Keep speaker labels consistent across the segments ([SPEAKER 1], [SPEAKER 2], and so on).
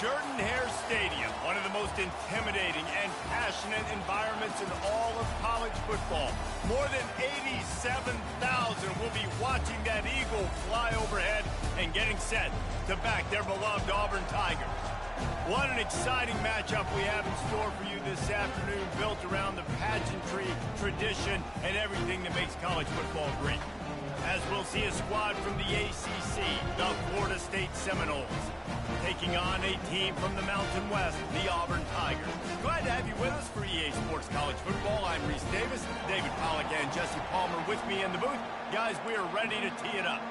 [SPEAKER 1] Jordan-Hare Stadium, one of the most intimidating and passionate environments in all of college football. More than 87,000 will be watching that eagle fly overhead and getting set to back their beloved Auburn Tigers. What an exciting matchup we have in store for you this afternoon, built around the pageantry, tradition, and everything that makes college football great. As we'll see a squad from the ACC, the Florida State Seminoles, taking on a team from the Mountain West, the Auburn Tigers. Glad to have you with us for EA Sports College Football. I'm Reese Davis, David Pollack and Jesse Palmer with me in the booth. Guys, we are ready to tee it up.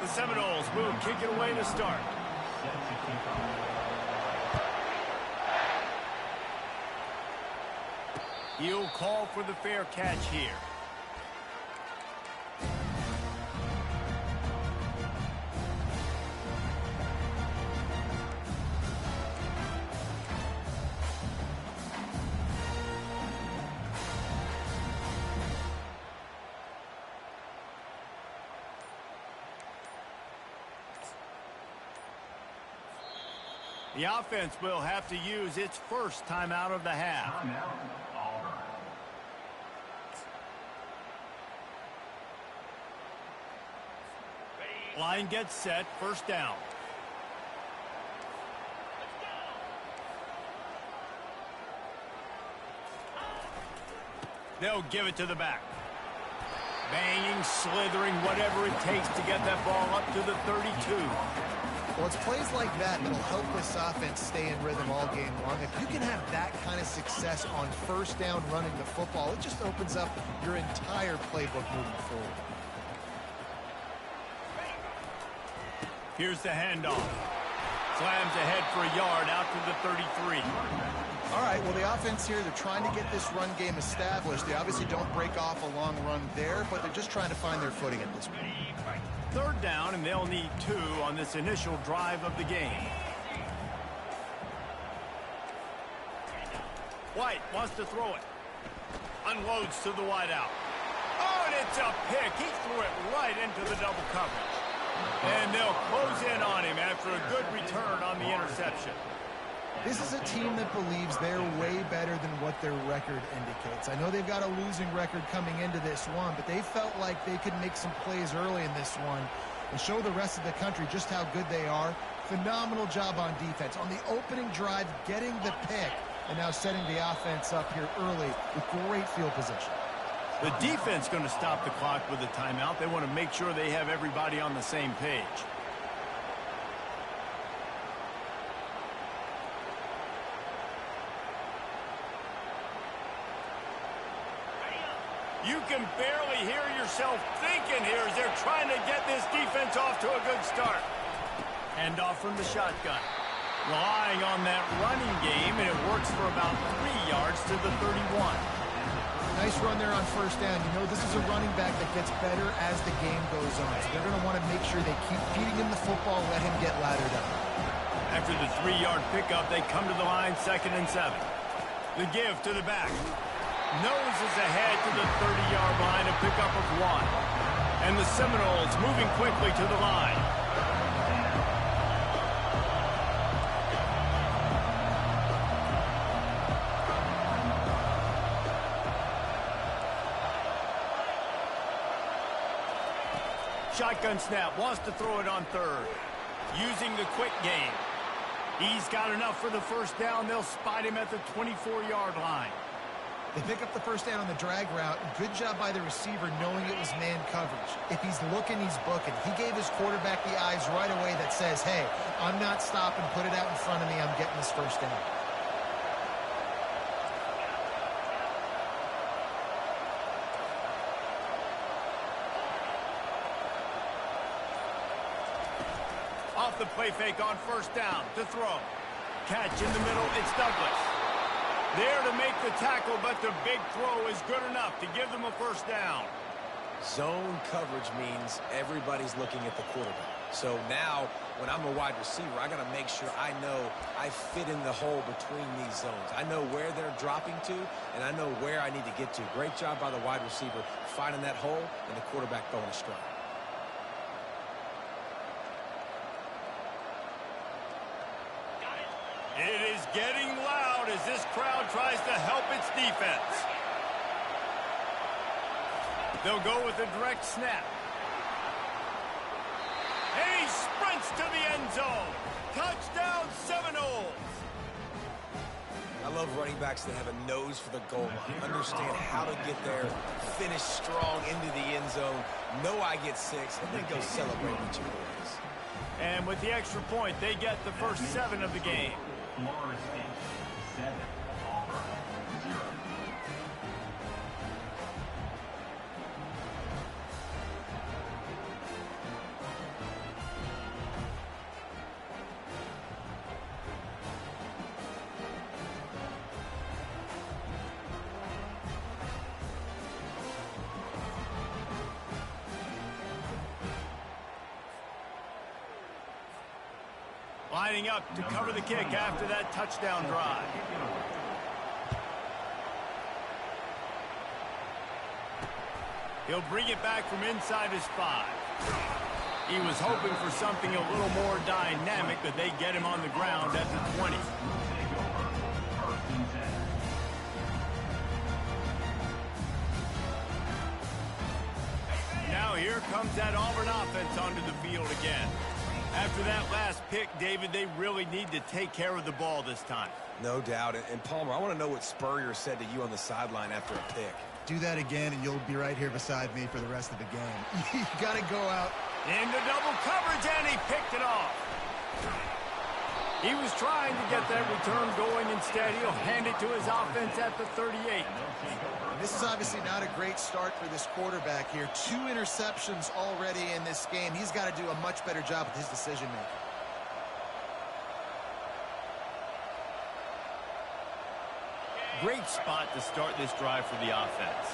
[SPEAKER 1] The Seminoles will kick it away to start. He'll call for the fair catch here. The offense will have to use its first timeout of the half. Line gets set, first down. They'll give it to the back. Banging, slithering, whatever it takes to get that ball up to the 32.
[SPEAKER 2] Well, it's plays like that that'll help this offense stay in rhythm all game long. If you can have that kind of success on first down running the football, it just opens up your entire playbook moving forward.
[SPEAKER 1] Here's the handoff. Slams ahead for a yard out to the 33.
[SPEAKER 2] All right, well, the offense here, they're trying to get this run game established. They obviously don't break off a long run there, but they're just trying to find their footing at this point.
[SPEAKER 1] Third down, and they'll need 2 on this initial drive of the game. White wants to throw it. Unloads to the wideout. Oh, and it's a pick. He threw it right into the double coverage. And they'll close in on him after a good return on the interception.
[SPEAKER 2] This is a team that believes they're way better than what their record indicates. I know they've got a losing record coming into this one, but they felt like they could make some plays early in this one and show the rest of the country just how good they are. Phenomenal job on defense. On the opening drive, getting the pick, and now setting the offense up here early with great field position.
[SPEAKER 1] The defense going to stop the clock with a timeout. They want to make sure they have everybody on the same page. You can barely hear yourself thinking here as they're trying to get this defense off to a good start. Hand off from the shotgun. Relying on that running game, and it works for about 3 yards to the 31.
[SPEAKER 2] Nice run there on first down. You know, this is a running back that gets better as the game goes on. So they're going to want to make sure they keep feeding him the football, let him get lathered up.
[SPEAKER 1] After the 3-yard pickup, they come to the line, 2nd and 7. The give to the back. Noses ahead to the 30-yard line, a pickup of 1. And the Seminoles moving quickly to the line. Shotgun snap, wants to throw it on 3rd. Using the quick game. He's got enough for the first down. They'll spot him at the 24-yard line.
[SPEAKER 2] They pick up the first down on the drag route. Good job by the receiver knowing it was man coverage. If he's looking, he's booking. He gave his quarterback the eyes right away that says, hey, I'm not stopping. Put it out in front of me. I'm getting this first down.
[SPEAKER 1] Off the play fake on first down to throw. Catch in the middle, it's Douglas. There to make the tackle, but the big throw is good enough to give them a first down.
[SPEAKER 3] Zone coverage means everybody's looking at the quarterback. So now, when I'm a wide receiver, I got to make sure I know I fit in the hole between these zones. I know where they're dropping to, and I know where I need to get to. Great job by the wide receiver finding that hole, and the quarterback throwing a strike.
[SPEAKER 1] It is getting loud as this crowd tries to help its defense. They'll go with a direct snap. And he sprints to the end zone. Touchdown, Seminoles.
[SPEAKER 3] I love running backs that have a nose for the goal line, understand how to get there, finish strong into the end zone, know I get 6, and then go celebrate with your boys.
[SPEAKER 1] And with the extra point, they get the first 7 of the game.
[SPEAKER 4] Florida State 7, Auburn 0.
[SPEAKER 1] Lining up to cover the kick after that touchdown drive. He'll bring it back from inside his 5. He was hoping for something a little more dynamic, but they get him on the ground at the 20. Now here comes that Auburn offense onto the field again. After that last pick, David, they really need to take care of the ball this time.
[SPEAKER 3] No doubt. And Palmer, I want to know what Spurrier said to you on the sideline after a pick.
[SPEAKER 2] Do that again, and you'll be right here beside me for the rest of the game. You got to go out.
[SPEAKER 1] Into double coverage, and he picked it off. He was trying to get that return going. Instead, he'll hand it to his offense at the 38.
[SPEAKER 2] This is obviously not a great start for this quarterback here. 2 interceptions already in this game. He's got to do a much better job with his decision-making.
[SPEAKER 1] Great spot to start this drive for the offense.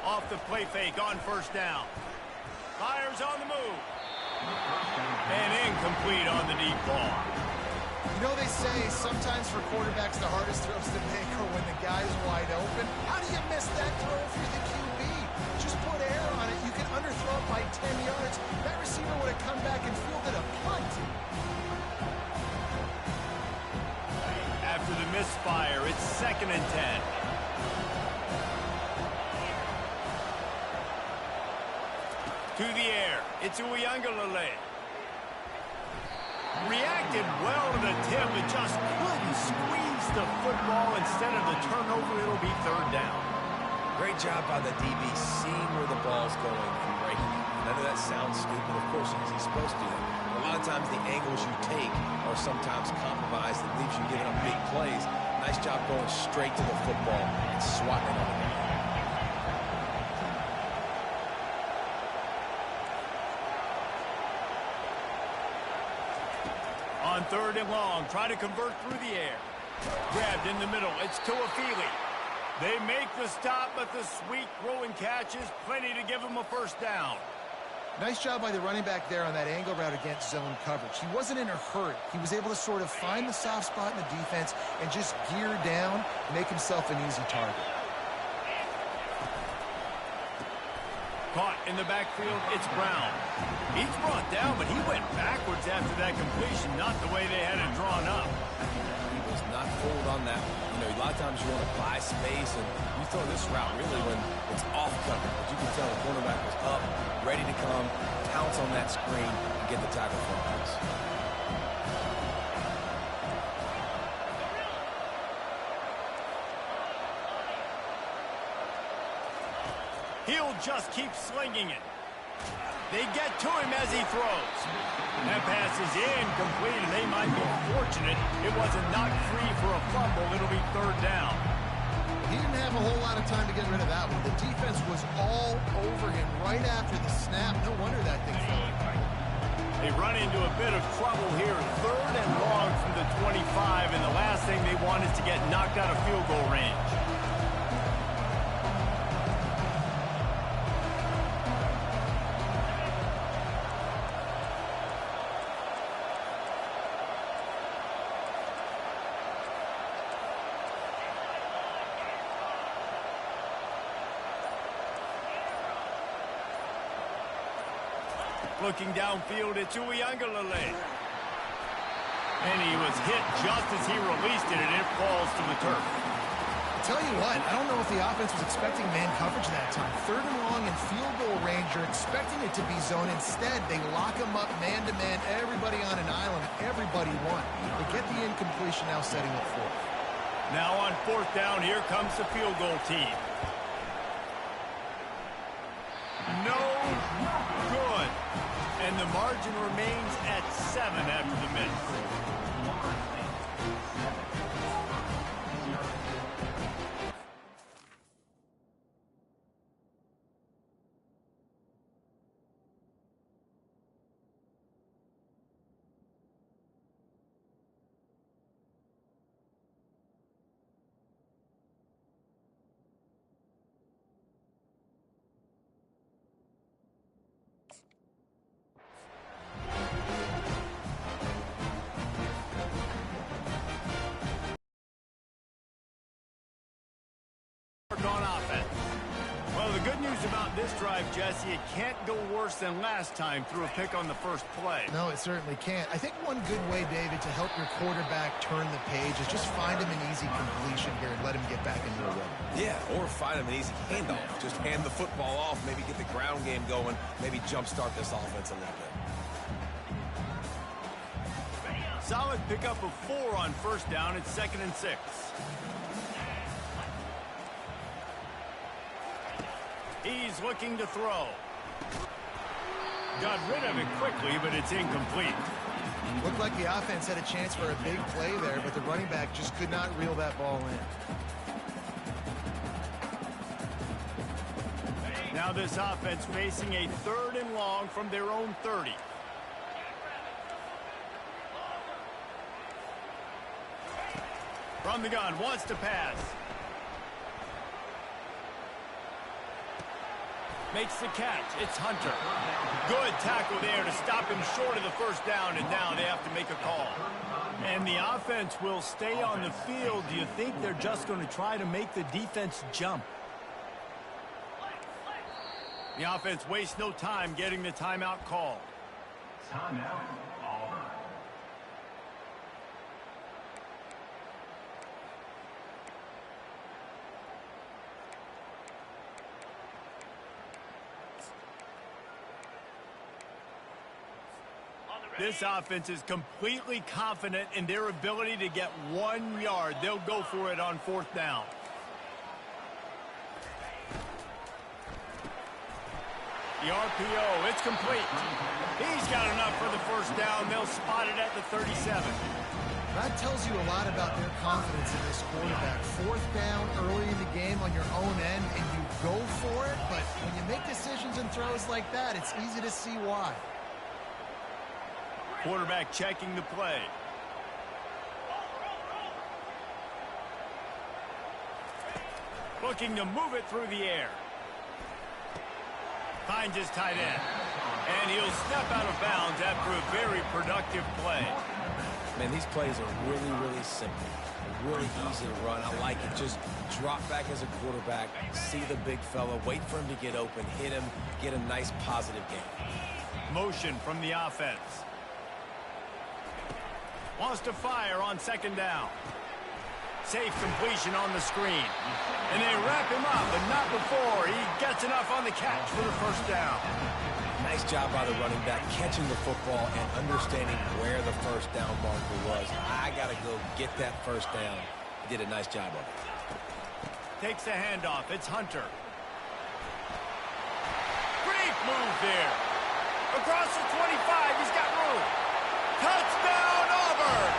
[SPEAKER 1] Off the play fake on first down. Fires on the move. And incomplete on the deep ball.
[SPEAKER 2] You know, they say sometimes for quarterbacks the hardest throws to make are when the guy's wide open. How do you miss that throw if you're the QB? Just put air on it. You can underthrow it by 10 yards. That receiver would have come back and fielded a punt.
[SPEAKER 1] After the misfire, it's 2nd and 10. To the air. It's Uiagalelei. Reacted well to the tip, but just couldn't squeeze the football. Instead of the turnover, it'll be 3rd down.
[SPEAKER 3] Great job by the DB seeing where the ball's going and breaking it. And I know that sounds stupid. Of course, he's supposed to do that. A lot of times the angles you take are sometimes compromised and leaves you giving up big plays. Nice job going straight to the football and swatting it on the ground.
[SPEAKER 1] On 3rd and long, try to convert through the air. Grabbed in the middle, it's Tuafili. They make the stop, but the sweet throw and catch is plenty to give them a first down.
[SPEAKER 2] Nice job by the running back there on that angle route against zone coverage. He wasn't in a hurry. He was able to sort of find the soft spot in the defense and just gear down, make himself an easy target.
[SPEAKER 1] Caught in the backfield, it's Brown. He's brought down, but he went backwards after that completion, not the way they had it drawn up.
[SPEAKER 3] He was not fooled on that one. You know, a lot of times you want to buy space, and you throw this route really when it's off cover. But you can tell the cornerback was up, ready to come, pounce on that screen, and get the tackle for a pass.
[SPEAKER 1] He'll just keep slinging it. They get to him as he throws. That pass is incomplete, and they might be fortunate it wasn't knocked free for a fumble. It'll be 3rd down.
[SPEAKER 2] He didn't have a whole lot of time to get rid of that one. The defense was all over him right after the snap. No wonder that thing fell.
[SPEAKER 1] They run into a bit of trouble here. 3rd and long from the 25, and the last thing they want is to get knocked out of field goal range. Looking downfield, it's Uiagalelei. And he was hit just as he released it, and it falls to the turf.
[SPEAKER 2] Tell you what, I don't know if the offense was expecting man coverage that time. 3rd and long and field goal range, you're expecting it to be zone. Instead, they lock him up man-to-man, everybody on an island, everybody won. They get the incompletion, now setting up 4th.
[SPEAKER 1] Now on 4th down, here comes the field goal team. No good. And the margin remains at 7 after the miss. On offense. Well, the good news about this drive, Jesse, it can't go worse than last time through a pick on the first play.
[SPEAKER 2] No, it certainly can't. I think one good way, David, to help your quarterback turn the page is just find him an easy completion here and let him get back into a rhythm.
[SPEAKER 3] Yeah, or find him an easy handoff. Just hand the football off, maybe get the ground game going, maybe jumpstart this offense a little bit.
[SPEAKER 1] Solid pickup of 4 on 1st down. It's 2nd and 6. He's looking to throw. Got rid of it quickly, but it's incomplete.
[SPEAKER 2] Looked like the offense had a chance for a big play there, but the running back just could not reel that ball in.
[SPEAKER 1] Now this offense facing a 3rd and long from their own 30. From the gun, wants to pass. Makes the catch. It's Hunter. Good tackle there to stop him short of the 1st down, and now they have to make a call. And the offense will stay on the field. Do you think they're just going to try to make the defense jump? The offense wastes no time getting the timeout call.
[SPEAKER 4] Timeout, Auburn.
[SPEAKER 1] This offense is completely confident in their ability to get 1 yard. They'll go for it on 4th down. The RPO, it's complete. He's got enough for the 1st down. They'll spot it at the 37.
[SPEAKER 2] That tells you a lot about their confidence in this quarterback. 4th down early in the game on your own end, and you go for it, but when you make decisions and throws like that, it's easy to see why.
[SPEAKER 1] Quarterback checking the play. Looking to move it through the air. Finds his tight end. And he'll step out of bounds after a very productive play.
[SPEAKER 3] Man, these plays are really, really simple. Really easy to run. I like it. Just drop back as a quarterback, see the big fella, wait for him to get open, hit him, get a nice positive game.
[SPEAKER 1] Motion from the offense. Wants to fire on 2nd down. Safe completion on the screen. And they wrap him up, but not before he gets enough on the catch for the 1st down.
[SPEAKER 3] Nice job by the running back, catching the football and understanding where the 1st down marker was. I got to go get that 1st down. He did a nice job of it.
[SPEAKER 1] Takes the handoff. It's Hunter. Great move there. Across the 25, he's got room. Touchdown, Auburn!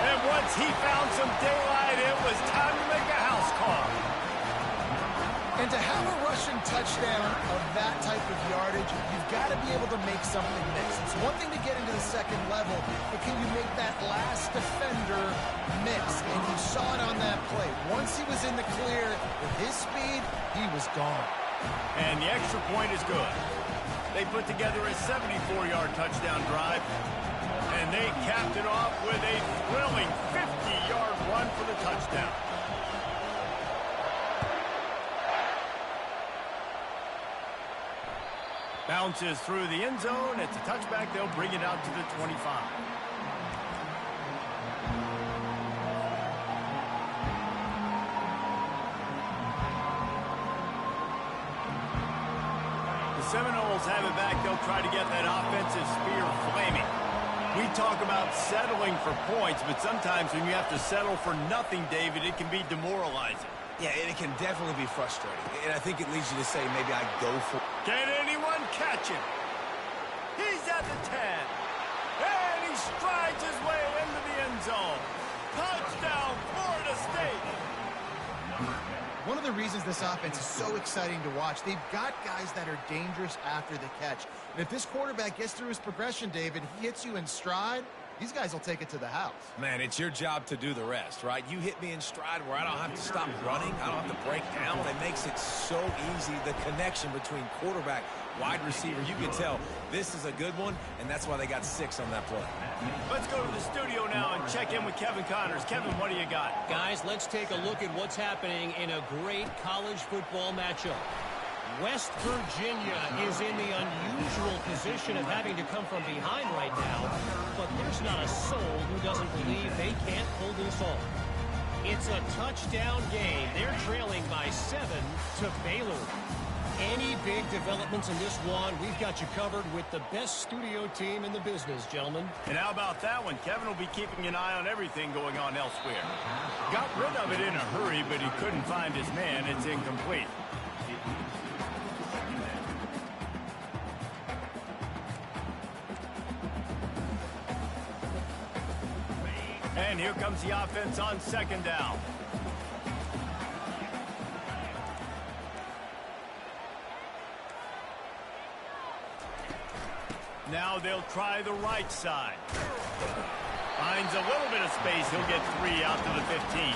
[SPEAKER 1] And once he found some daylight, it was time to make a house call.
[SPEAKER 2] And to have a rushing touchdown of that type of yardage, you've got to be able to make something mix. It's one thing to get into the 2nd level, but can you make that last defender mix? And you saw it on that play. Once he was in the clear, with his speed, he was gone.
[SPEAKER 1] And the extra point is good. They put together a 74-yard touchdown drive. And they capped it off with a thrilling 50-yard run for the touchdown. Bounces through the end zone. It's a touchback. They'll bring it out to the 25. The Seminoles have it back. They'll try to get that offensive spear flaming. We talk about settling for points, but sometimes when you have to settle for nothing, David, it can be demoralizing.
[SPEAKER 3] Yeah, it can definitely be frustrating. And I think it leads you to say maybe I go for...
[SPEAKER 1] Can anyone catch him? He's at the 10. And he strides his way into the end zone. Touchdown, Florida State.
[SPEAKER 2] One of the reasons this offense is so exciting to watch, they've got guys that are dangerous after the catch. And if this quarterback gets through his progression, David, he hits you in stride, these guys will take it to the house.
[SPEAKER 3] Man, it's your job to do the rest, right? You hit me in stride where I don't have to stop running. I don't have to break down. It makes it so easy, the connection between quarterback, wide receiver. You can tell this is a good one, and that's why they got 6 on that play.
[SPEAKER 1] Let's go to the studio now and check in with Kevin Connors. Kevin, what do you got?
[SPEAKER 5] Guys, let's take a look at what's happening in a great college football matchup. West Virginia is in the unusual position of having to come from behind right now, but there's not a soul who doesn't believe they can't pull this off. It's a touchdown game. They're trailing by 7 to Baylor. Any big developments in this one, we've got you covered with the best studio team in the business, gentlemen.
[SPEAKER 1] And how about that one? Kevin will be keeping an eye on everything going on elsewhere. Got rid of it in a hurry, but he couldn't find his man. It's incomplete. And here comes the offense on second down. Now they'll try the right side. Finds a little bit of space. He'll get 3 out to the 15.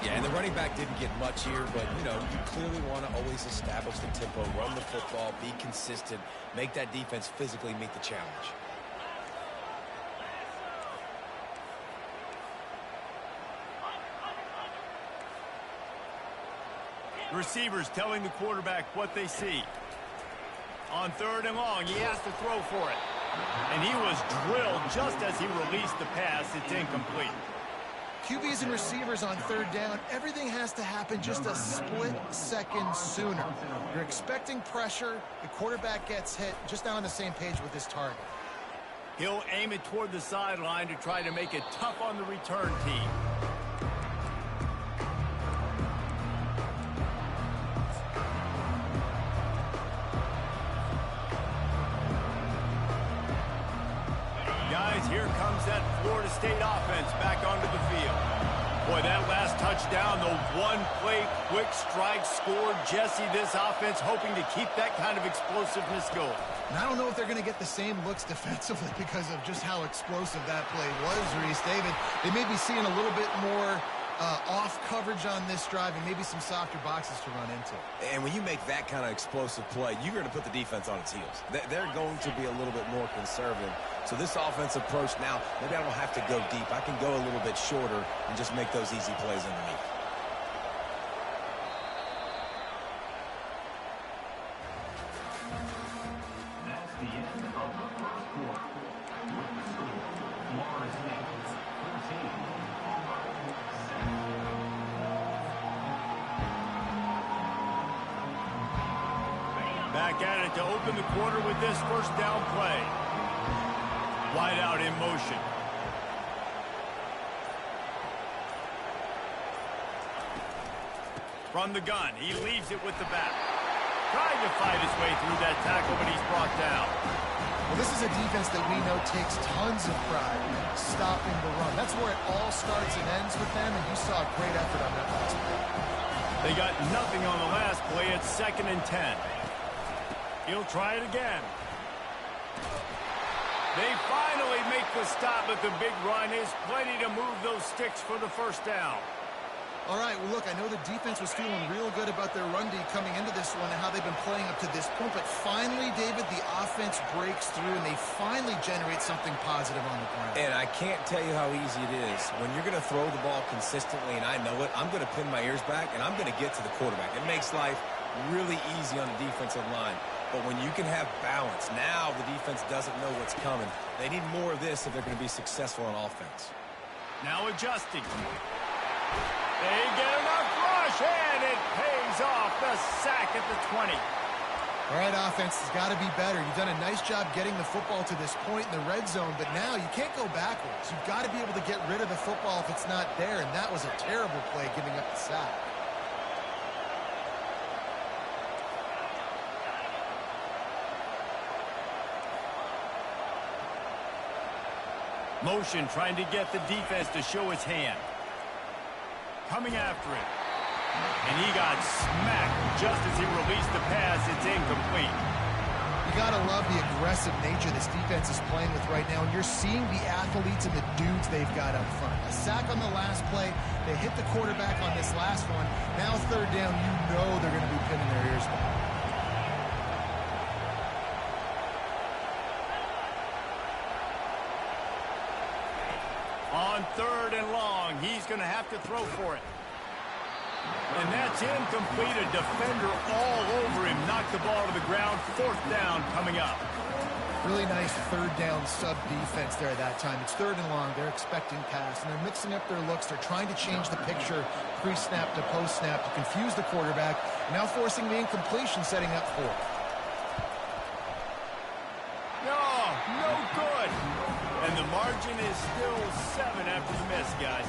[SPEAKER 3] Yeah, and the running back didn't get much here, but, you know, you clearly want to always establish the tempo, run the football, be consistent, make that defense physically meet the challenge.
[SPEAKER 1] Receivers telling the quarterback what they see. On 3rd and long, he has to throw for it. And he was drilled just as he released the pass. It's incomplete.
[SPEAKER 2] QBs and receivers on 3rd down, everything has to happen just a split second sooner. You're expecting pressure. The quarterback gets hit. Just now on the same page with his target.
[SPEAKER 1] He'll aim it toward the sideline to try to make it tough on the return team. Here comes that Florida State offense back onto the field. Boy, that last touchdown, the one-play quick strike scored. Jesse, this offense hoping to keep that kind of explosiveness going.
[SPEAKER 2] And I don't know if they're going to get the same looks defensively because of just how explosive that play was, Reese. David, they may be seeing a little bit more off coverage on this drive and maybe some softer boxes to run into.
[SPEAKER 3] And when you make that kind of explosive play, you're going to put the defense on its heels. They're going to be a little bit more conservative. So this offensive approach now, maybe I don't have to go deep. I can go a little bit shorter and just make those easy plays underneath.
[SPEAKER 4] That's the end of the first quarter. With the score, Florida State 13, Auburn 7.
[SPEAKER 1] Back at it to open the quarter with this first down play. Wide out in motion. From the gun, he leaves it with the back. Trying to fight his way through that tackle, but he's brought down.
[SPEAKER 2] Well, this is a defense that we know takes tons of pride stopping the run. That's where it all starts and ends with them, and you saw a great effort on that last play.
[SPEAKER 1] They got nothing on the last play. It's 2nd and 10. He'll try it again. They finally make the stop, but the big run is plenty to move those sticks for the first down.
[SPEAKER 2] All right, well, look, I know the defense was feeling real good about their run D coming into this one and how they've been playing up to this point, but finally, David, the offense breaks through and they finally generate something positive on the ground.
[SPEAKER 3] And I can't tell you how easy it is. When you're going to throw the ball consistently, and I know it, I'm going to pin my ears back, and I'm going to get to the quarterback. It makes life really easy on the defensive line. But when you can have balance, now the defense doesn't know what's coming. They need more of this if they're going to be successful on offense.
[SPEAKER 1] Now adjusting. They get enough rush, and it pays off. The sack at the 20.
[SPEAKER 2] All right, offense has got to be better. You've done a nice job getting the football to this point in the red zone, but now you can't go backwards. You've got to be able to get rid of the football if it's not there, and that was a terrible play giving up the sack.
[SPEAKER 1] Motion trying to get the defense to show his hand. Coming after it. And he got smacked just as he released the pass. It's incomplete.
[SPEAKER 2] You got to love the aggressive nature this defense is playing with right now, and you're seeing the athletes and the dudes they've got up front. A sack on the last play. They hit the quarterback on this last one. Now third down, you know they're going to be pinning their ears back.
[SPEAKER 1] On third and long, he's going to have to throw for it. And that's incomplete. A defender all over him. Knocked the ball to the ground. Fourth down coming up.
[SPEAKER 2] Really nice third down sub defense there at that time. It's third and long. They're expecting pass, and they're mixing up their looks. They're trying to change the picture pre-snap to post-snap to confuse the quarterback. Now forcing the incompletion, setting up fourth.
[SPEAKER 1] No good. And the margin is still 7 after the miss, guys.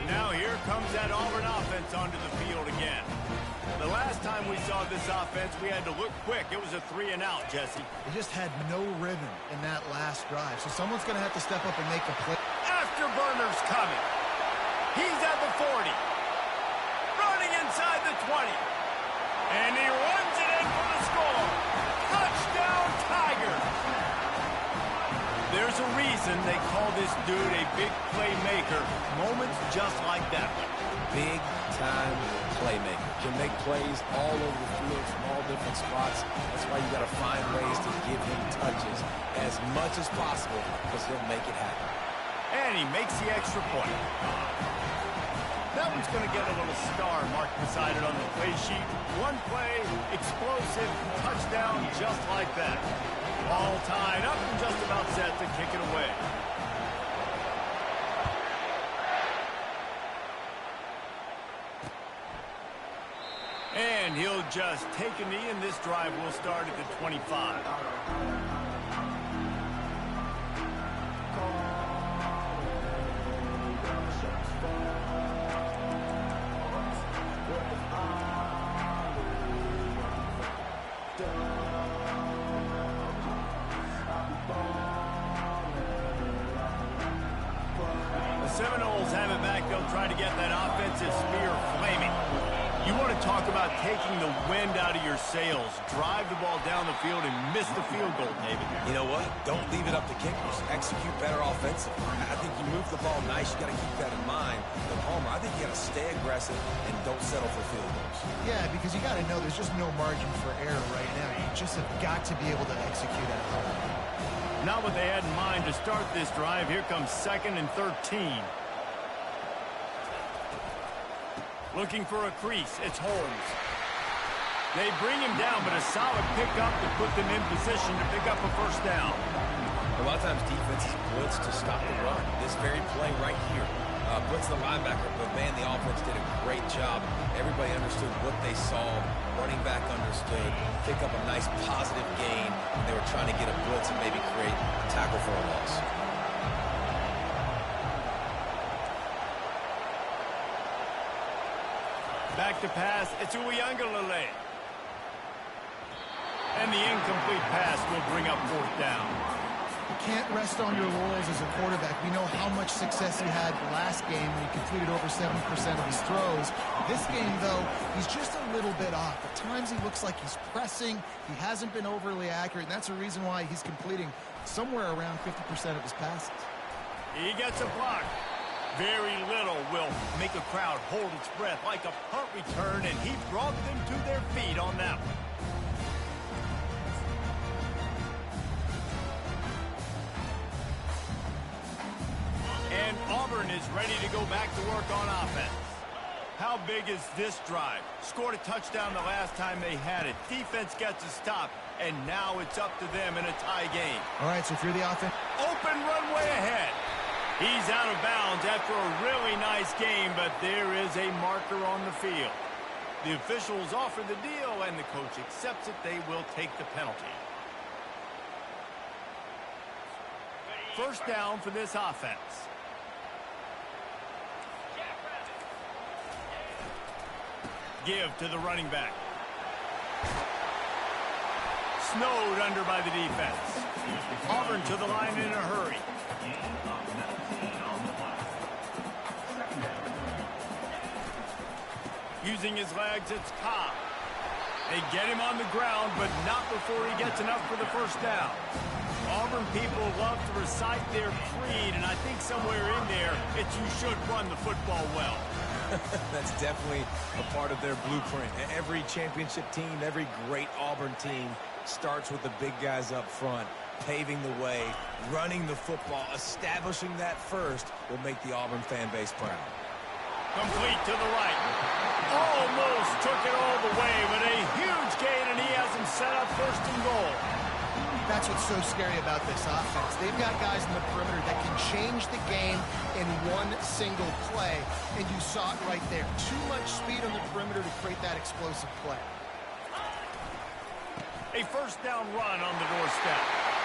[SPEAKER 1] Now here comes that Auburn offense onto the field again. The last time we saw this offense, we had to look quick. It was a 3-and-out, Jesse.
[SPEAKER 2] They just had no rhythm in that last drive, so someone's going to have to step up and make a play.
[SPEAKER 1] Afterburner's coming. He's at the 40. Running inside the 20. And he runs it in for the score. Touchdown, Tigers. There's a reason they call this dude a big playmaker. Moments just like that one.
[SPEAKER 3] Big-time playmaker. Can make plays all over the field from all different spots. That's why you got to find ways to give him touches as much as possible because he'll make it happen.
[SPEAKER 1] And he makes the extra point. That one's going to get a little star marked beside it on the play sheet. One play, explosive, touchdown just like that. All tied up and just about set to kick it away. And he'll just take a knee, and this drive will start at the 25. Seminoles have it back. They'll try to get that offensive spear flaming. You want to talk about taking the wind out of your sails. Drive the ball down the field and miss the field goal, David.
[SPEAKER 3] You know what? Don't leave it up to kickers. Execute better offensively. I think you move the ball nice. You got to keep that in mind. But Homer, I think you got to stay aggressive and don't settle for field goals.
[SPEAKER 2] Yeah, because you got to know there's just no margin for error right now. You just have got to be able to execute at home.
[SPEAKER 1] Not what they had in mind to start this drive. Here comes 2nd and 13. Looking for a crease. It's Holmes. They bring him down, but a solid pickup to put them in position to pick up a first down.
[SPEAKER 3] A lot of times defenses blitz to stop the run. This very play right here. Blitz the linebacker, but man, the offense did a great job. Everybody understood what they saw. Running back understood. Pick up a nice positive gain. They were trying to get a blitz and maybe create a tackle for a loss.
[SPEAKER 1] Back to pass. It's Uiagalelei. And the incomplete pass will bring up fourth down.
[SPEAKER 2] You can't rest on your laurels as a quarterback. We know how much success he had last game when he completed over 70% of his throws. This game, though, he's just a little bit off. At times he looks like he's pressing. He hasn't been overly accurate, and that's a reason why he's completing somewhere around 50% of his passes.
[SPEAKER 1] He gets a block. Very little will make a crowd hold its breath like a punt return, and he brought them to their feet on that one. And Auburn is ready to go back to work on offense. How big is this drive? Scored a touchdown the last time they had it. Defense gets a stop, and now it's up to them in a tie game.
[SPEAKER 2] All right, so if you're the offense...
[SPEAKER 1] Open runway ahead. He's out of bounds after a really nice game, but there is a marker on the field. The officials offer the deal, and the coach accepts it. They will take the penalty. First down for this offense. Give to the running back. Snowed under by the defense. Auburn to the line in a hurry. Using his legs, it's Cobb. They get him on the ground, but not before he gets enough for the first down. Auburn people love to recite their creed, and I think somewhere in there, it's you should run the football well.
[SPEAKER 3] That's definitely a part of their blueprint. Every championship team, every great Auburn team starts with the big guys up front, paving the way, running the football, establishing that first will make the Auburn fan base proud.
[SPEAKER 1] Complete to the right. Almost took it all the way, but a huge gain, and he has him set up first and goal.
[SPEAKER 2] That's what's so scary about this offense. They've got guys in the perimeter that can change the game in one single play, and you saw it right there. Too much speed on the perimeter to create that explosive play.
[SPEAKER 1] A first down run on the doorstep.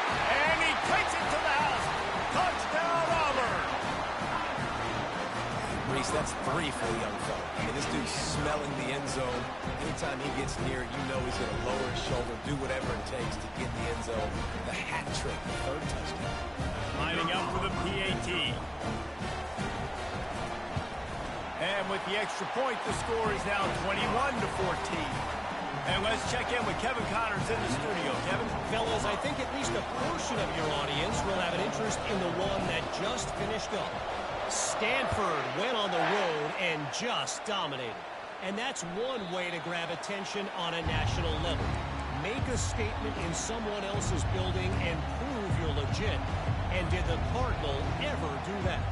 [SPEAKER 1] And he takes it to the house. Touchdown, Auburn!
[SPEAKER 3] Reese, that's 3 for the young fella. I mean, this dude's smelling the end zone. Anytime he gets near it, you know he's going to lower his shoulder, do whatever it takes to get in the end zone. The hat trick, the third touchdown.
[SPEAKER 1] Lining up for the PAT. And with the extra point, the score is now 21-14. And let's check in with Kevin Connors in the studio. Kevin?
[SPEAKER 5] Fellas, I think at least a portion of your audience will have an interest in the one that just finished up. Stanford went on the road and just dominated. And that's one way to grab attention on a national level. Make a statement in someone else's building and prove you're legit. And did the Cardinal ever do that?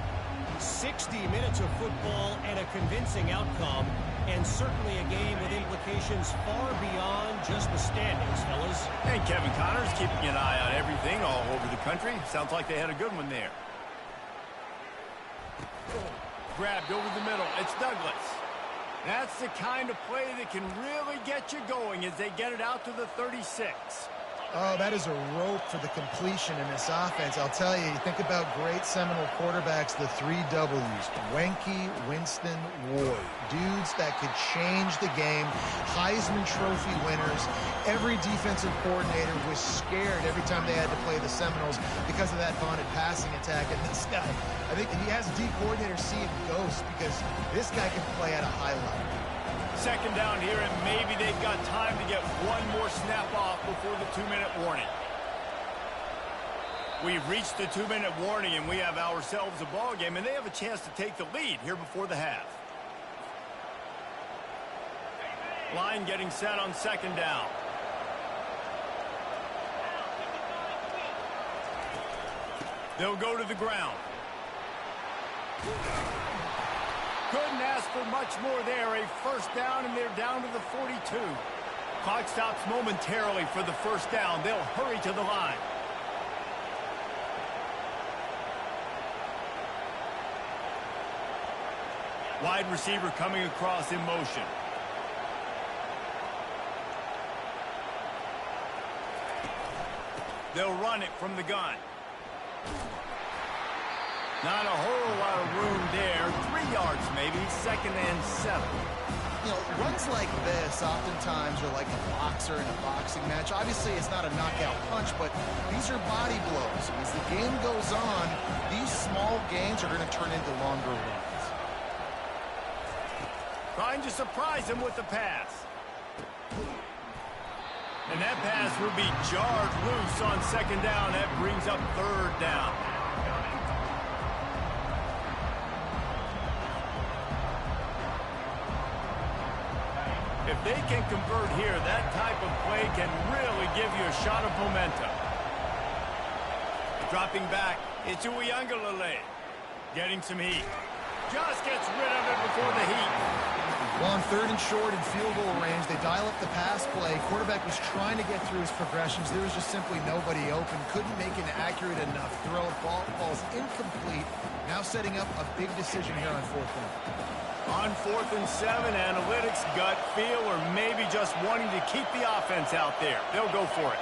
[SPEAKER 5] 60 minutes of football and a convincing outcome, and certainly a game with implications far beyond just the standings, fellas.
[SPEAKER 1] And Kevin Connors keeping an eye on everything all over the country. Sounds like they had a good one there. Grabbed over the middle. It's Douglas. That's the kind of play that can really get you going as they get it out to the 36.
[SPEAKER 2] Oh, that is a rope for the completion in this offense. I'll tell you, you think about great Seminole quarterbacks, the 3 W's. Wenke, Winston, Ward. Dudes that could change the game. Heisman Trophy winners. Every defensive coordinator was scared every time they had to play the Seminoles because of that vaunted passing attack. And this guy, I think he has D coordinators seeing ghosts because this guy can play at a high level.
[SPEAKER 1] Second down here, and maybe they've got time to get one more snap off before the 2-minute warning. We've reached the 2-minute warning, and we have ourselves a ball game, and they have a chance to take the lead here before the half. Line getting set on second down. They'll go to the ground. Couldn't ask for much more there. A first down, and they're down to the 42. Clock stops momentarily for the first down. They'll hurry to the line. Wide receiver coming across in motion. They'll run it from the gun. Not a whole lot of room there. 3 yards maybe. 2nd and 7.
[SPEAKER 2] You know, runs like this oftentimes are like a boxer in a boxing match. Obviously, it's not a knockout punch, but these are body blows. As the game goes on, these small gains are going to turn into longer runs.
[SPEAKER 1] Trying to surprise him with the pass. And that pass will be jarred loose on second down. That brings up third down. If they can convert here, that type of play can really give you a shot of momentum. Dropping back, it's Uiagalelei. Getting some heat. Just gets rid of it before the heat.
[SPEAKER 2] Well, on 3rd and short and field goal range, they dial up the pass play. Quarterback was trying to get through his progressions. There was just simply nobody open. Couldn't make an accurate enough throw. Ball's incomplete. Now setting up a big decision here on 4th down.
[SPEAKER 1] On 4th and 7, analytics, gut feel, or maybe just wanting to keep the offense out there. They'll go for it.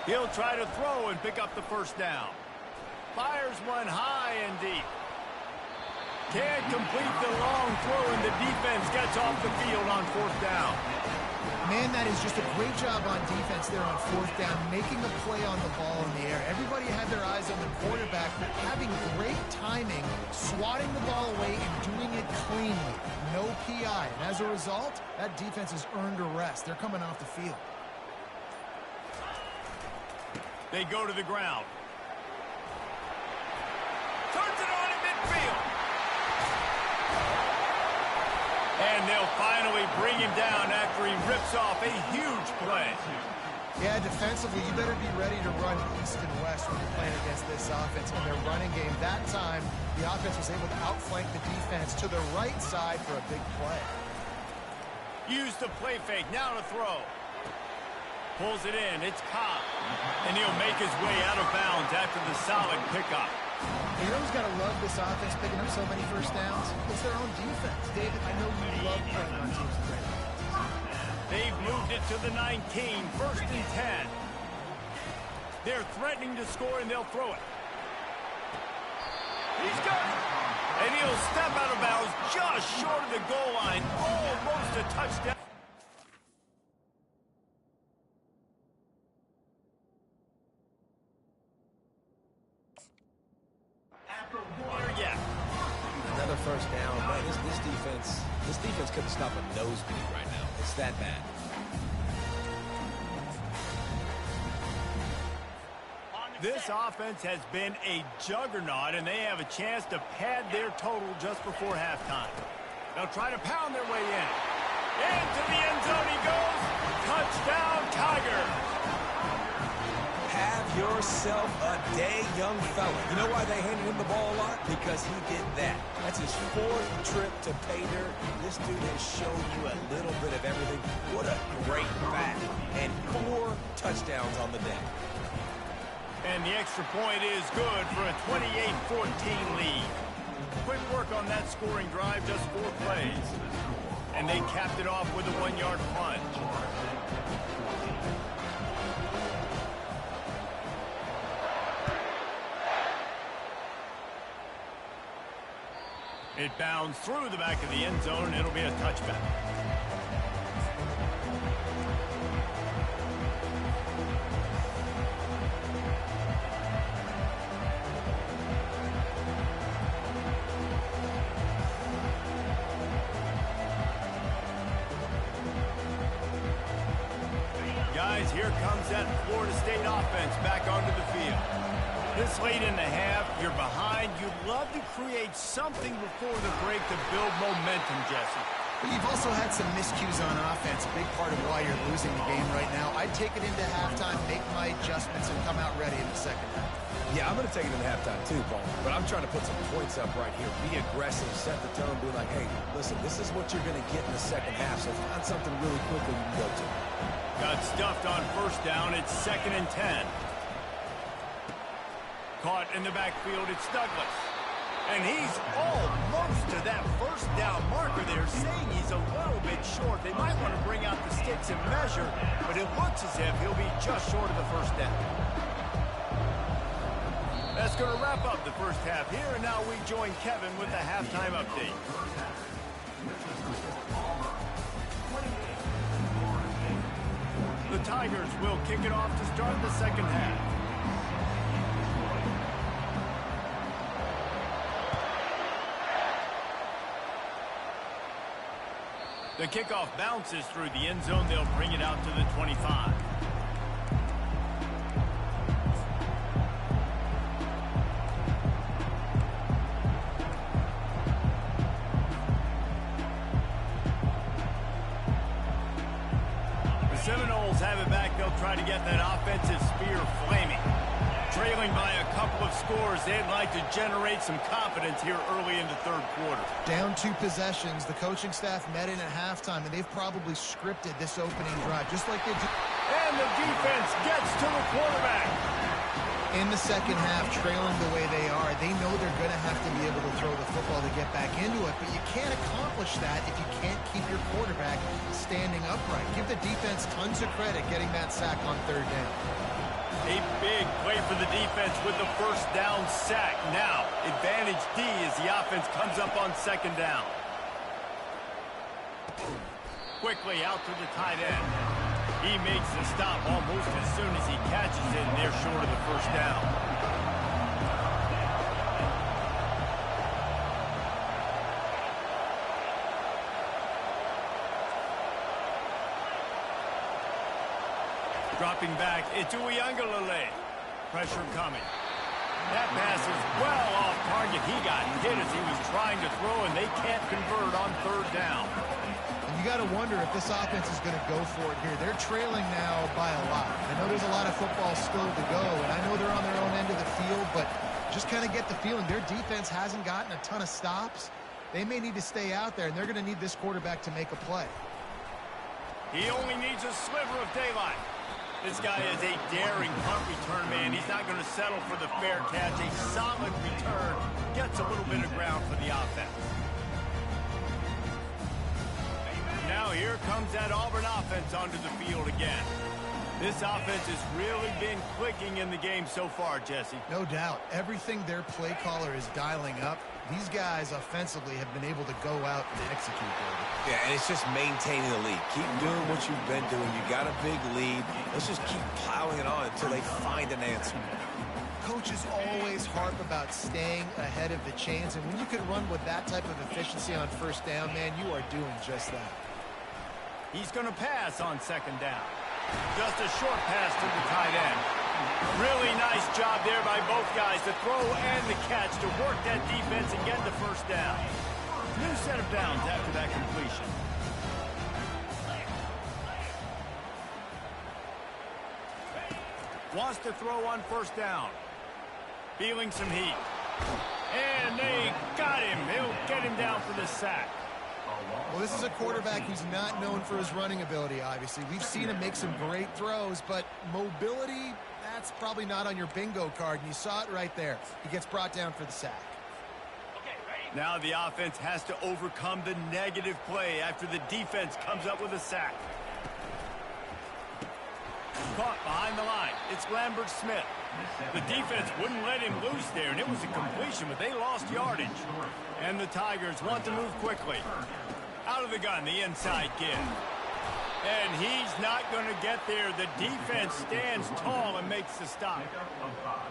[SPEAKER 1] He'll try to throw and pick up the first down. Fires one high and deep. Can't complete the long throw, and the defense gets off the field on 4th down.
[SPEAKER 2] Man, that is just a great job on defense there on 4th down, making a play on the ball in the air. Everybody had their eyes on the quarterback, but having great timing, swatting the ball away and doing it cleanly. No PI. And as a result, that defense has earned a rest. They're coming off the field.
[SPEAKER 1] They go to the ground. Turns it on in midfield. And they'll finally bring him down after he rips off a huge play.
[SPEAKER 2] Yeah, defensively, you better be ready to run east and west when you're playing against this offense. In their running game, that time, the offense was able to outflank the defense to the right side for a big play.
[SPEAKER 1] Use the play fake. Now to throw. Pulls it in. It's Cobb. And he'll make his way out of bounds after the solid pickup.
[SPEAKER 2] You know who's got to love this offense picking up so many first downs? It's their own defense. David, I know you love playing on teams with great offense.
[SPEAKER 1] They've moved it to the 19. 1st and 10. They're threatening to score, and they'll throw it. He's got it. And he'll step out of bounds just short of the goal line. Almost a touchdown.
[SPEAKER 3] Another first down. Man, this defense couldn't stop a nosebleed right now. It's that bad.
[SPEAKER 1] This offense has been a juggernaut, and they have a chance to pad their total just before halftime. They'll try to pound their way in. Into the end zone he goes. Touchdown, Tigers.
[SPEAKER 3] Have yourself a day, young fella. You know why they handed him the ball a lot? Because he did that. That's his 4th trip to pay dirt. This dude has shown you a little bit of everything. What a great back. And 4 touchdowns on the day.
[SPEAKER 1] And the extra point is good for a 28-14 lead. Quick work on that scoring drive, just 4 plays. And they capped it off with a 1-yard plunge. It bounds through the back of the end zone, and it'll be a touchback. Guys, here comes that Florida State offense back onto the field. This late in the half, you're behind. You'd love to create something before the break to build momentum, Jesse.
[SPEAKER 2] But you've also had some miscues on offense, a big part of why you're losing the game right now. I'd take it into halftime, make my adjustments, and come out ready in the second half.
[SPEAKER 3] Yeah, I'm going to take it into halftime too, Paul. But I'm trying to put some points up right here. Be aggressive, set the tone, be like, hey, listen, this is what you're going to get in the second half, so find something really quickly you can go to.
[SPEAKER 1] Got stuffed on 1st down. It's 2nd and 10. Caught in the backfield, it's Douglas. And he's almost to that 1st down marker there, saying he's a little bit short. They might want to bring out the sticks and measure, but it looks as if he'll be just short of the 1st down. That's going to wrap up the first half here, and now we join Kevin with the halftime update. The Tigers will kick it off to start the second half. The kickoff bounces through the end zone. They'll bring it out to the 25. Seminoles have it back. They'll try to get that offensive spear flaming. Trailing by a couple of scores, they'd like to generate some confidence here early in the third quarter.
[SPEAKER 2] Down 2 possessions. The coaching staff met in at halftime, and they've probably scripted this opening drive, just like they do.
[SPEAKER 1] And the defense gets to the quarterback.
[SPEAKER 2] In the second half, trailing the way they are, they know they're going to have to be able to throw the football to get back into it, but you can't accomplish that if you can't keep your quarterback standing upright. Give the defense tons of credit getting that sack on third down.
[SPEAKER 1] A big play for the defense with the first down sack. Now, advantage D as the offense comes up on second down. Quickly out to the tight end. He makes the stop almost as soon as he catches it, and they're short of the first down. Dropping back, it's Uiagalelei. Pressure coming. That pass is well off target. He got hit as he was trying to throw, and they can't convert on third down.
[SPEAKER 2] You got to wonder if this offense is going to go for it here. They're trailing now by a lot. I know there's a lot of football still to go, and I know they're on their own end of the field, but just kind of get the feeling their defense hasn't gotten a ton of stops. They may need to stay out there, and they're going to need this quarterback to make a play.
[SPEAKER 1] He only needs a sliver of daylight. This guy is a daring punt return man. He's not going to settle for the fair catch. A solid return gets a little bit of ground for the offense. Now here comes that Auburn offense onto the field again. This offense has really been clicking in the game so far, Jesse.
[SPEAKER 2] No doubt. Everything their play caller is dialing up, these guys offensively have been able to go out and execute, David.
[SPEAKER 3] Yeah, and it's just maintaining the lead. Keep doing what you've been doing. You got a big lead. Let's just keep piling it on until they find an answer.
[SPEAKER 2] Coaches always harp about staying ahead of the chains, and when you can run with that type of efficiency on first down, man, you are doing just that.
[SPEAKER 1] He's going to pass on second down. Just a short pass to the tight end. Really nice job there by both guys, the throw and the catch, to work that defense and get the first down. New set of downs after that completion. Wants to throw on first down. Feeling some heat. And they got him. They'll get him down for the sack.
[SPEAKER 2] Well, this is a quarterback who's not known for his running ability, obviously. We've seen him make some great throws, but mobility, that's probably not on your bingo card, and you saw it right there. He gets brought down for the sack.
[SPEAKER 1] Now the offense has to overcome the negative play after the defense comes up with a sack. Caught behind the line. It's Lambert Smith. The defense wouldn't let him loose there, and it was a completion, but they lost yardage. And the Tigers want to move quickly. Out of the gun, the inside kid. And he's not going to get there. The defense stands tall and makes the stop.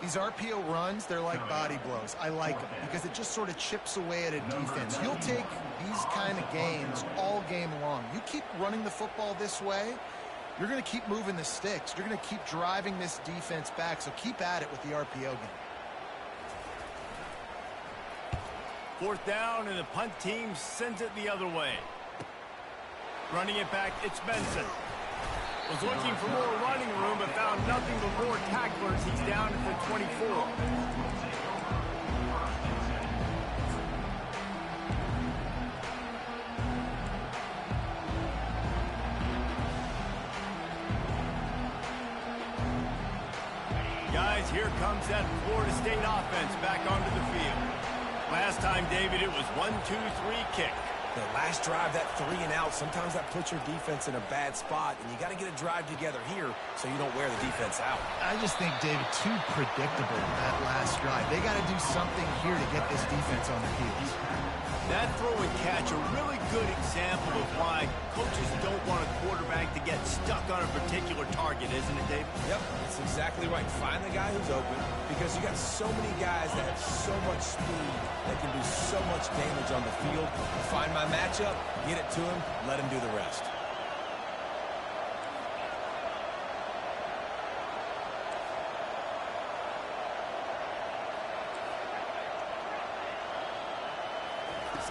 [SPEAKER 2] These RPO runs, they're like body blows. I like them because it just sort of chips away at a defense. You'll take these kind of games all game long. You keep running the football this way, you're going to keep moving the sticks. You're going to keep driving this defense back, so keep at it with the RPO game.
[SPEAKER 1] Fourth down, and the punt team sends it the other way. Running it back, it's Benson. Was looking for more running room, but found nothing but more tacklers. He's down at the 24. Guys, here comes that Florida State offense back onto the field. Last time, David, it was 1-2-3 kick.
[SPEAKER 3] The last drive, that 3 and out, sometimes that puts your defense in a bad spot, and you got to get a drive together here so you don't wear the defense out.
[SPEAKER 2] I just think, David, too predictable that last drive. They got to do something here to get this defense on their heels.
[SPEAKER 1] That throw and catch, a really good example of why coaches don't want a quarterback to get stuck on a particular target, isn't it, Dave?
[SPEAKER 3] Yep, that's exactly right. Find the guy who's open, because you got so many guys that have so much speed that can do so much damage on the field. Find my matchup, get it to him, let him do the rest.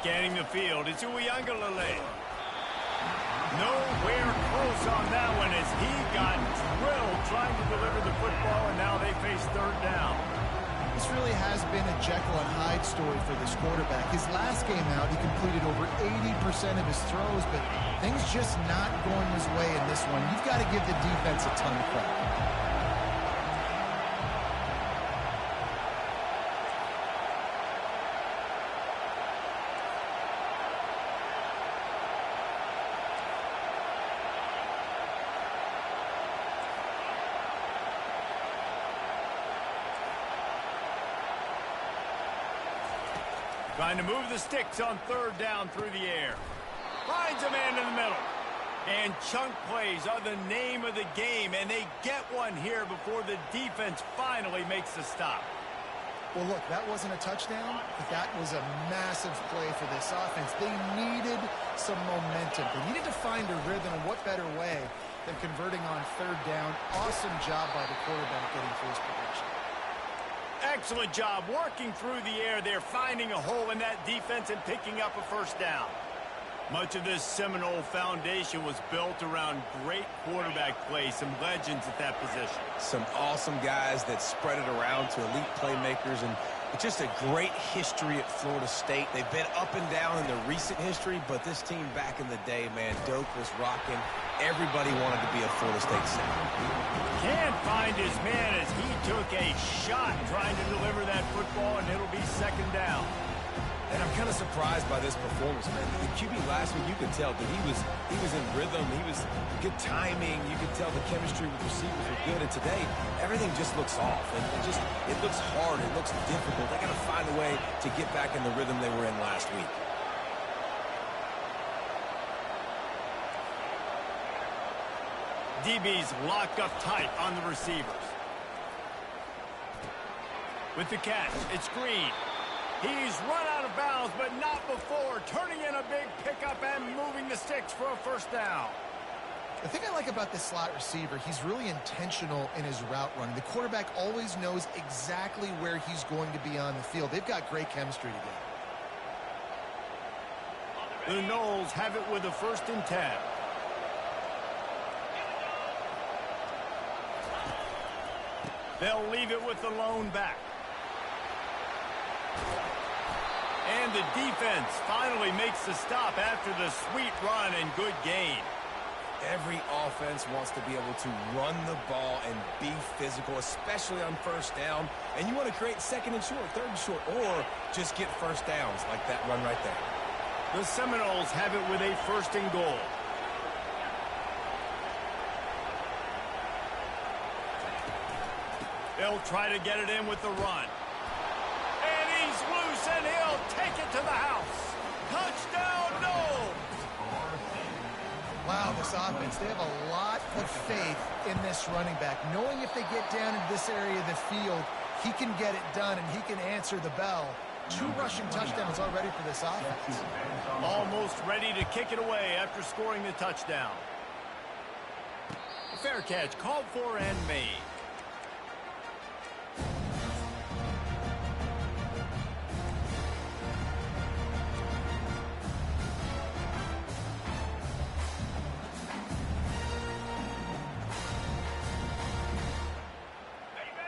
[SPEAKER 1] Scanning the field, it's Uiagalelei. Nowhere close on that one as he got drilled trying to deliver the football, and now they face third down.
[SPEAKER 2] This really has been a Jekyll and Hyde story for this quarterback. His last game out, he completed over 80% of his throws, but things just not going his way in this one. You've got to give the defense a ton of credit.
[SPEAKER 1] Trying to move the sticks on third down through the air. Finds a man in the middle. And chunk plays are the name of the game, and they get one here before the defense finally makes the stop.
[SPEAKER 2] Well, look, that wasn't a touchdown, but that was a massive play for this offense. They needed some momentum. They needed to find a rhythm, and what better way than converting on third down. Awesome job by the quarterback getting through his progression.
[SPEAKER 1] Excellent job working through the air there, finding a hole in that defense and picking up a first down. Much of this Seminole foundation was built around great quarterback play, some legends at that position.
[SPEAKER 3] Some awesome guys that spread it around to elite playmakers, and just a great history at Florida State. They've been up and down in the recent history, but this team back in the day, man, Doak was rocking. Everybody wanted to be a Florida State center.
[SPEAKER 1] Can't find his man as he took a shot trying to deliver that football, and it'll be second down.
[SPEAKER 3] And I'm kind of surprised by this performance, man. The QB last week, you could tell that he was in rhythm. He was good timing. You could tell the chemistry with receivers were good. And today, everything just looks off. And it looks hard. It looks difficult. They got to find a way to get back in the rhythm they were in last week.
[SPEAKER 1] DB's locked up tight on the receivers. With the catch, it's Green. He's run out of bounds, but not before turning in a big pickup and moving the sticks for a first down.
[SPEAKER 2] The thing I like about this slot receiver, he's really intentional in his route running. The quarterback always knows exactly where he's going to be on the field. They've got great chemistry together.
[SPEAKER 1] The Noles have it with a 1st and 10. They'll leave it with the lone back. And the defense finally makes the stop after the sweet run and good gain.
[SPEAKER 3] Every offense wants to be able to run the ball and be physical, especially on first down. And you want to create 2nd and short, 3rd and short, or just get first downs like that run right there.
[SPEAKER 1] The Seminoles have it with a 1st and goal. They'll try to get it in with the run. And he's loose, and he'll take it to the house. Touchdown, Noles!
[SPEAKER 2] Wow, this offense, they have a lot of faith in this running back. Knowing if they get down in this area of the field, he can get it done, and he can answer the bell. 2 rushing touchdowns already for this offense.
[SPEAKER 1] Almost ready to kick it away after scoring the touchdown. A fair catch called for and made.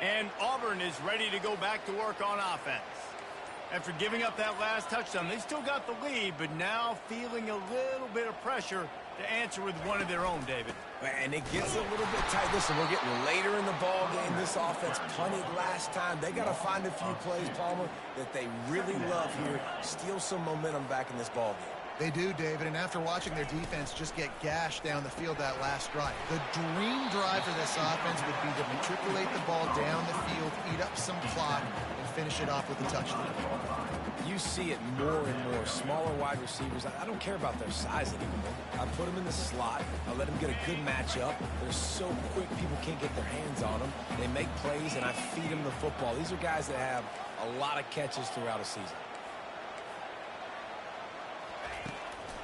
[SPEAKER 1] And Auburn is ready to go back to work on offense. After giving up that last touchdown, they still got the lead, but now feeling a little bit of pressure to answer with one of their own, David.
[SPEAKER 3] And it gets a little bit tight. Listen, we're getting later in the ball game. This offense punted last time. They got to find a few plays, Palmer, that they really love here. Steal some momentum back in this ball game.
[SPEAKER 2] They do, David, and after watching their defense just get gashed down the field that last drive, the dream drive for this offense would be to matriculate the ball down the field, eat up some clock, and finish it off with a touchdown.
[SPEAKER 3] You see it more and more. Smaller wide receivers, I don't care about their size anymore. I put them in the slot. I let them get a good matchup. They're so quick, people can't get their hands on them. They make plays, and I feed them the football. These are guys that have a lot of catches throughout a season.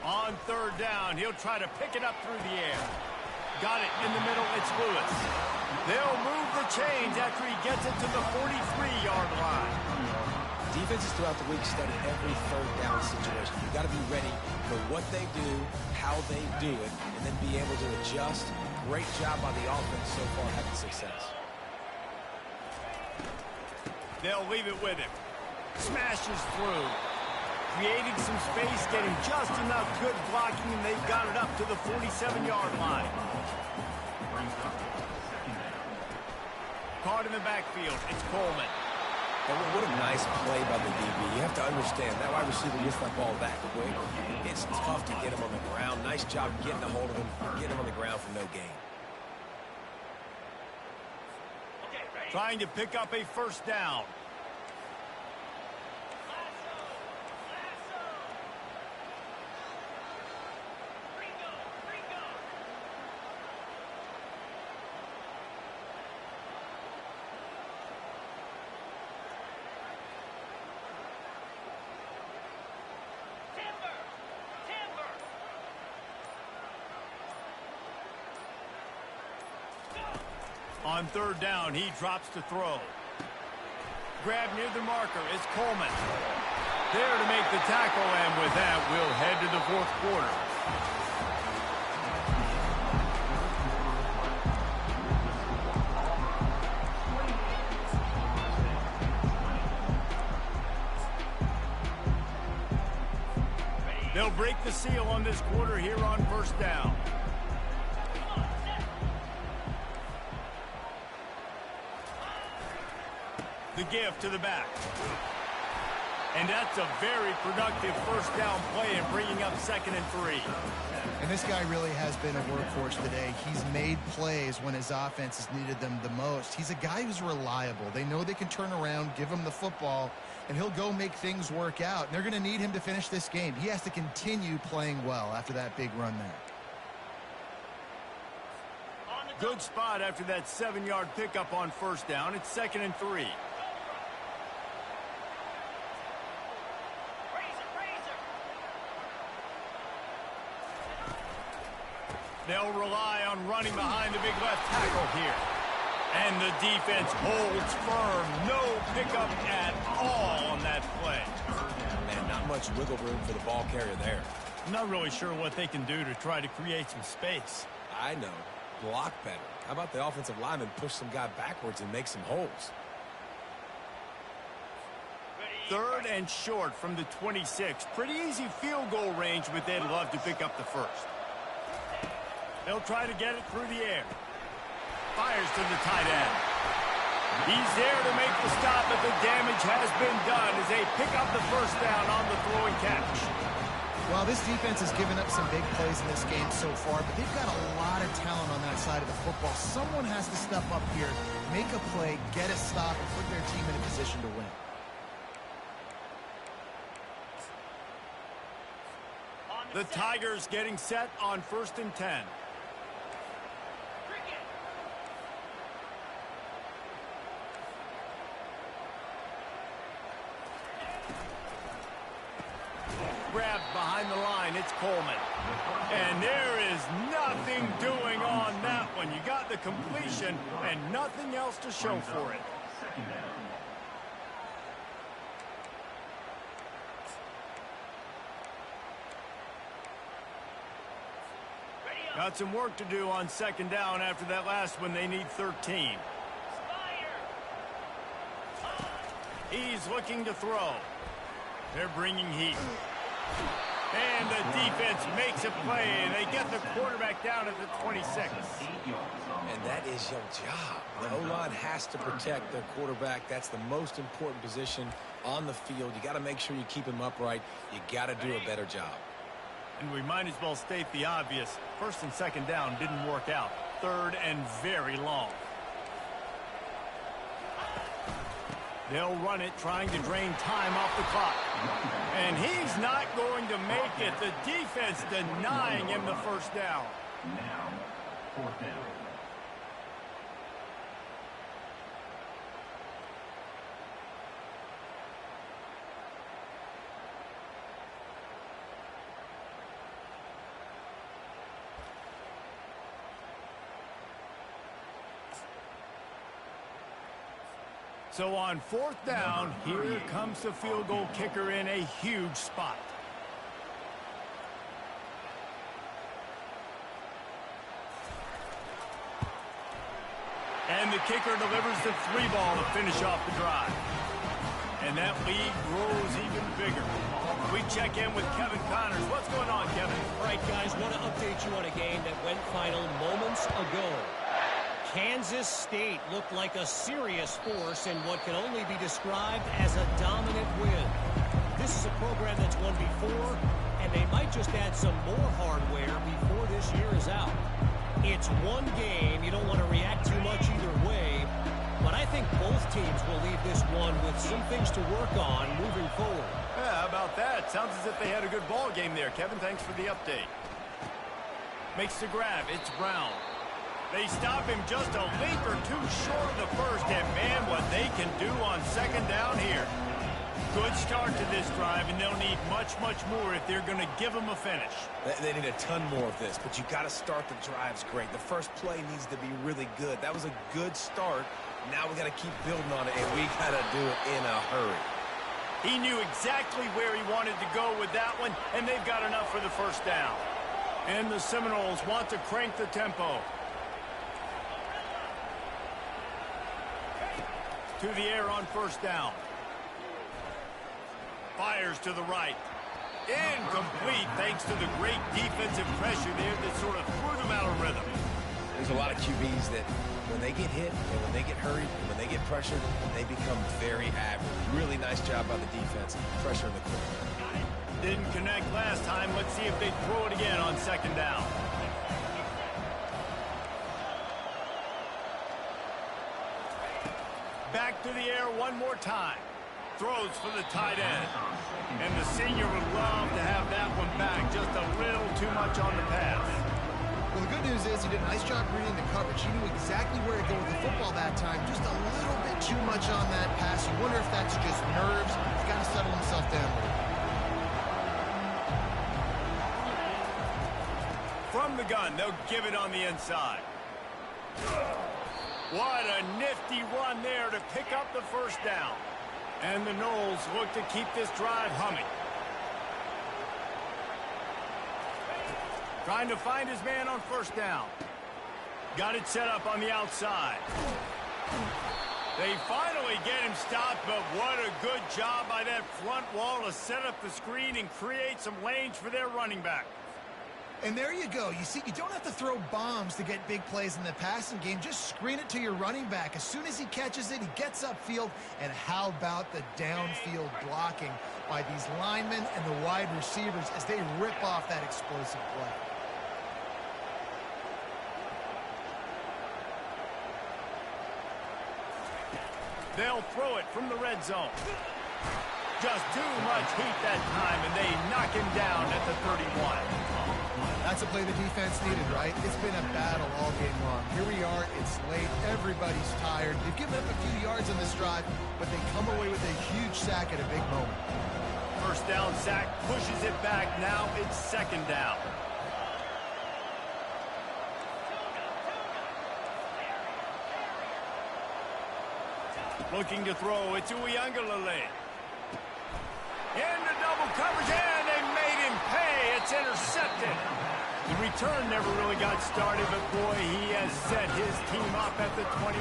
[SPEAKER 1] On 3rd down, he'll try to pick it up through the air. Got it in the middle, it's Lewis. They'll move the chains after he gets it to the 43-yard line.
[SPEAKER 3] Defenses throughout the week study every third down situation. You've got to be ready for what they do, how they do it, and then be able to adjust. Great job by the offense so far having success.
[SPEAKER 1] They'll leave it with him. Smashes through. Creating some space, getting just enough good blocking, and they've got it up to the 47-yard line. Caught in the backfield. It's Coleman.
[SPEAKER 3] And what a nice play by the DB. You have to understand, that wide receiver gets that ball that quick. It's tough to get him on the ground. Nice job getting a hold of him, getting him on the ground for no gain.
[SPEAKER 1] Trying to pick up a first down. On third down, he drops to throw. Grab near the marker is Coleman. There to make the tackle, and with that, we'll head to the fourth quarter. They'll break the seal on this quarter here on first down. The give to the back. And that's a very productive first down play and bringing up 2nd and 3.
[SPEAKER 2] And this guy really has been a workhorse today. He's made plays when his offense has needed them the most. He's a guy who's reliable. They know they can turn around, give him the football, and he'll go make things work out. And they're going to need him to finish this game. He has to continue playing well after that big run there.
[SPEAKER 1] Good spot after that 7-yard pickup on first down. It's 2nd and 3. They'll rely on running behind the big left tackle here. And the defense holds firm. No pickup at all on that play.
[SPEAKER 3] Man, not much wiggle room for the ball carrier there.
[SPEAKER 1] I'm not really sure what they can do to try to create some space.
[SPEAKER 3] I know. Block better. How about the offensive lineman push some guy backwards and make some holes?
[SPEAKER 1] 3rd and short from the 26. Pretty easy field goal range, but they'd love to pick up the first. They'll try to get it through the air. Fires to the tight end. He's there to make the stop, but the damage has been done as they pick up the first down on the throwing catch.
[SPEAKER 2] Well, this defense has given up some big plays in this game so far, but they've got a lot of talent on that side of the football. Someone has to step up here, make a play, get a stop, and put their team in a position to win.
[SPEAKER 1] The Tigers getting set on 1st and 10. Grabbed behind the line, it's Coleman. And there is nothing doing on that one. You got the completion and nothing else to show for it. Got some work to do on 2nd down after that last one. They need 13. He's looking to throw. They're bringing heat. And the defense makes a play, and they get the quarterback down at the 26.
[SPEAKER 3] And that is your job. The O-line has to protect their quarterback. That's the most important position on the field. You got to make sure you keep him upright. You got to do a better job.
[SPEAKER 1] And we might as well state the obvious. 1st and 2nd down didn't work out. 3rd and very long. They'll run it, trying to drain time off the clock. And he's not going to make it. The defense denying him the first down.
[SPEAKER 4] Now, 4th down.
[SPEAKER 1] So on 4th down, here comes the field goal kicker in a huge spot. And the kicker delivers the 3-ball to finish off the drive. And that lead grows even bigger. We check in with Kevin Connors. What's going on, Kevin?
[SPEAKER 5] All right, guys, want to update you on a game that went final moments ago. Kansas State looked like a serious force in what can only be described as a dominant win. This is a program that's won before, and they might just add some more hardware before this year is out. It's one game. You don't want to react too much either way, but I think both teams will leave this one with some things to work on moving forward.
[SPEAKER 1] Yeah, how about that? Sounds as if they had a good ball game there. Kevin, thanks for the update. Makes the grab. It's Brown. They stop him just a leap or two short of the first, and man, what they can do on 2nd down here. Good start to this drive, and they'll need much, much more if they're going to give them a finish.
[SPEAKER 3] They need a ton more of this, but you got to start the drives great. The first play needs to be really good. That was a good start. Now we got to keep building on it, and we got to do it in a hurry.
[SPEAKER 1] He knew exactly where he wanted to go with that one, and they've got enough for the 1st down. And the Seminoles want to crank the tempo. To the air on 1st down. Fires to the right. Incomplete thanks to the great defensive pressure there that sort of threw them out of rhythm.
[SPEAKER 3] There's a lot of QBs that when they get hit and when they get hurried and when they get pressured, they become very average. Really nice job by the defense, pressuring the quarterback.
[SPEAKER 1] Didn't connect last time. Let's see if they throw it again on 2nd down. Back to the air one more time. Throws for the tight end. And the senior would love to have that one back. Just a little too much on the pass.
[SPEAKER 2] Well, the good news is he did a nice job reading the coverage. He knew exactly where to go with the football that time. Just a little bit too much on that pass. You wonder if that's just nerves. He's got to settle himself down a little.
[SPEAKER 1] From the gun, they'll give it on the inside. What a nifty run there to pick up the 1st down. And the Noles look to keep this drive humming. Trying to find his man on 1st down. Got it set up on the outside. They finally get him stopped, but what a good job by that front wall to set up the screen and create some lanes for their running back.
[SPEAKER 2] And there you go. You see, you don't have to throw bombs to get big plays in the passing game. Just screen it to your running back. As soon as he catches it, he gets upfield. And how about the downfield blocking by these linemen and the wide receivers as they rip off that explosive play.
[SPEAKER 1] They'll throw it from the red zone. Just too much heat that time, and they knock him down at the 31.
[SPEAKER 2] That's a play the defense needed, right? It's been a battle all game long. Here we are. It's late. Everybody's tired. They've given up a few yards on this drive, but they come away with a huge sack at a big moment.
[SPEAKER 1] 1st down sack pushes it back. Now it's 2nd down. Looking to throw. It's Uiagalelei. Into double coverage, and they made him pay. It's intercepted. The return never really got started, but boy, he has set his team up at the 28.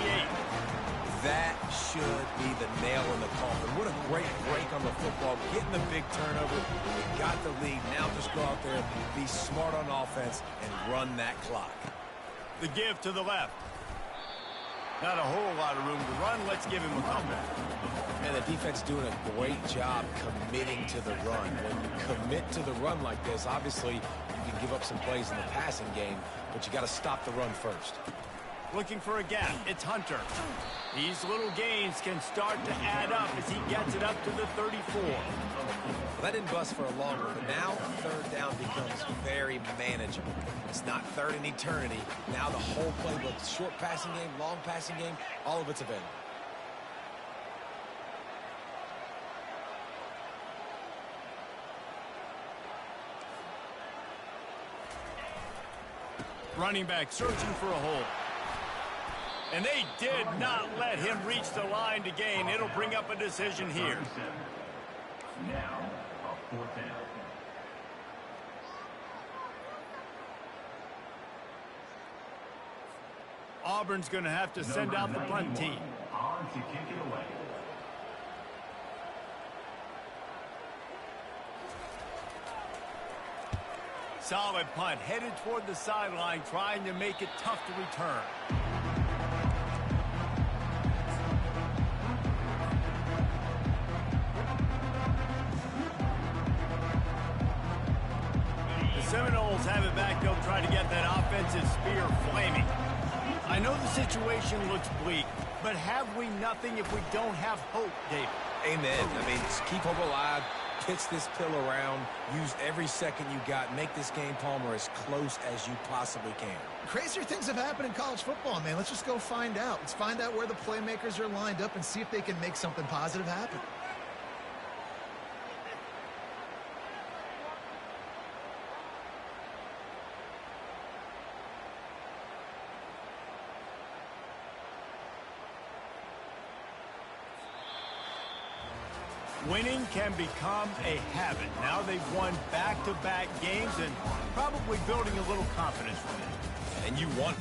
[SPEAKER 3] That should be the nail in the coffin. What a great break on the football. Getting the big turnover. We got the lead. Now just go out there, be smart on offense, and run that clock.
[SPEAKER 1] The give to the left. Not a whole lot of room to run. Let's give him a comeback.
[SPEAKER 3] And the defense doing a great job committing to the run. When you commit to the run like this, obviously you can give up some plays in the passing game, but you got to stop the run first.
[SPEAKER 1] Looking for a gap. It's Hunter. These little gains can start to add up as he gets it up to the 34.
[SPEAKER 3] Well, that didn't bust for a long one, but now 3rd down becomes very manageable. It's not 3rd in eternity. Now the whole playbook, short passing game, long passing game, all of it's available.
[SPEAKER 1] Running back searching for a hole. And they did not let him reach the line to gain. It'll bring up a decision here.
[SPEAKER 4] Now, a 4th down.
[SPEAKER 1] Auburn's going to have to send out the punt team.
[SPEAKER 4] On to kick it away.
[SPEAKER 1] Solid punt, headed toward the sideline, trying to make it tough to return. The Seminoles have it back. They'll try to get that offensive spear flaming. I know the situation looks bleak, but have we nothing if we don't have hope, David?
[SPEAKER 3] Amen. I mean, just keep hope alive, pitch this pill around, use every second you got, make this game, Palmer, as close as you possibly can.
[SPEAKER 2] Crazier things have happened in college football, man. Let's just go find out. Let's find out where the playmakers are lined up and see if they can make something positive happen.
[SPEAKER 1] Winning can become a habit. Now they've won back-to-back games and probably building a little confidence from it.
[SPEAKER 3] And you want